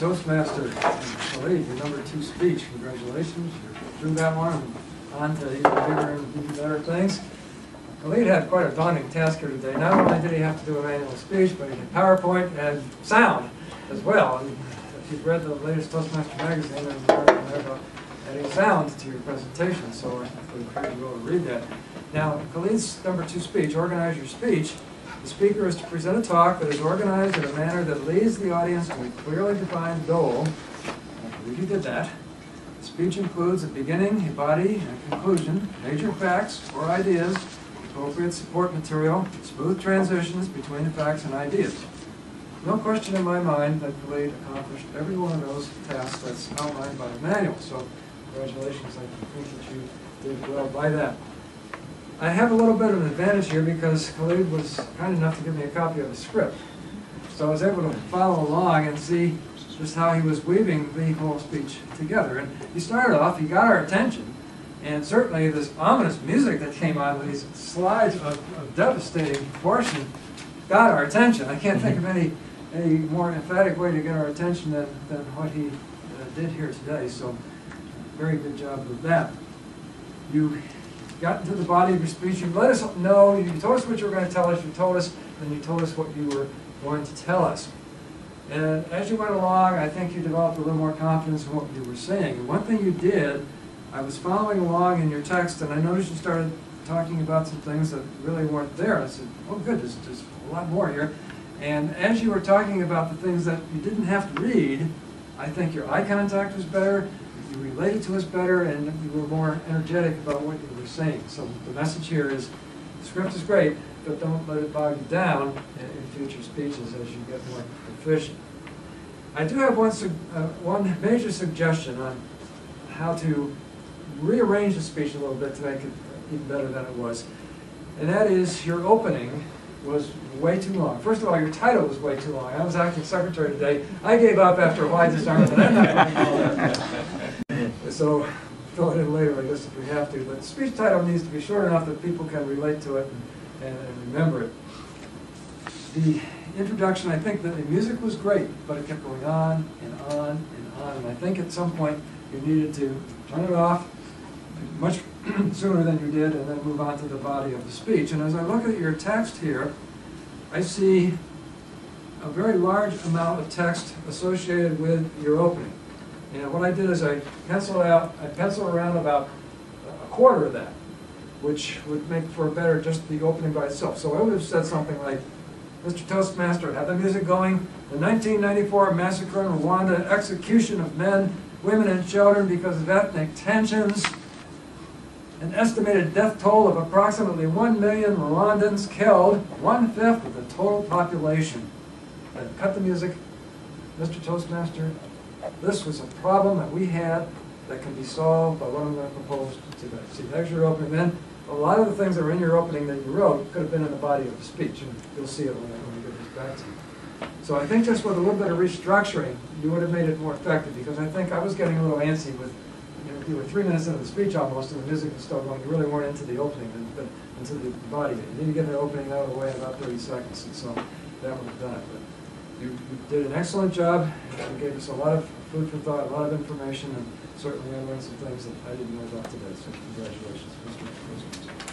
Toastmaster Khalid, your number 2 speech. Congratulations. You're through that one and on to even bigger and even better things. Khalid had quite a daunting task here today. Not only did he have to do an annual speech, but he had PowerPoint and sound as well. And if you've read the latest Toastmaster magazine, there's an article there about adding sound to your presentation. So I would encourage you to go and read that. Now, Khalid's number 2 speech, Organize Your Speech. The speaker is to present a talk that is organized in a manner that leads the audience to a clearly defined goal. I believe you did that. The speech includes a beginning, a body, and a conclusion, major facts or ideas, appropriate support material, smooth transitions between the facts and ideas. No question in my mind that Khalid accomplished every one of those tasks that's outlined by the manual. So congratulations, I think that you did well by that. I have a little bit of an advantage here because Khalid was kind enough to give me a copy of the script. So I was able to follow along and see just how he was weaving the whole speech together. And he started off, he got our attention, and certainly this ominous music that came on with these slides of devastating proportion got our attention. I can't think of any more emphatic way to get our attention than what he did here today. So very good job with that. You got into the body of your speech. You let us know, you told us what you were going to tell us, you told us, and you told us what you were going to tell us. And as you went along, I think you developed a little more confidence in what you were saying. And one thing you did, I was following along in your text, and I noticed you started talking about some things that really weren't there. I said, oh good, there's a lot more here. And as you were talking about the things that you didn't have to read, I think your eye contact was better, you related to us better, and you were more energetic about what you were saying. So the message here is, the script is great, but don't let it bog you down in future speeches as you get more proficient. I do have one major suggestion on how to rearrange the speech a little bit to make it even better than it was. And that is, your opening was way too long. First of all, your title was way too long. I was acting secretary today. I gave up after why disarmament. I'm not going to call that. So fill it in later, I guess, if we have to. But the speech title needs to be short enough that people can relate to it and remember it. The introduction, I think that the music was great, but it kept going on and on and on. And I think at some point you needed to turn it off much sooner than you did and then move on to the body of the speech. And as I look at your text here, I see a very large amount of text associated with your opening. And what I did is I penciled around about a quarter of that, which would make for better just the opening by itself. So I would have said something like, Mr. Toastmaster, have the music going. The 1994 massacre in Rwanda, execution of men, women, and children because of ethnic tensions. An estimated death toll of approximately 1 million Rwandans killed, 1/5 of the total population. And cut the music. Mr. Toastmaster, this was a problem that we had that can be solved by what I'm going to propose today. See, there's your opening. Then a lot of the things that were in your opening that you wrote could have been in the body of the speech, and you'll see it when we get this back to you. So I think just with a little bit of restructuring, you would have made it more effective, because I think I was getting a little antsy with, you were 3 minutes into the speech almost, and the music was still going. You really weren't into the opening, but into the body. You need to get the opening out of the way in about 30 seconds, and so that would have done it. But you did an excellent job. You gave us a lot of food for thought, a lot of information, and certainly I learned some things that I didn't know about today. So congratulations, Mr. President.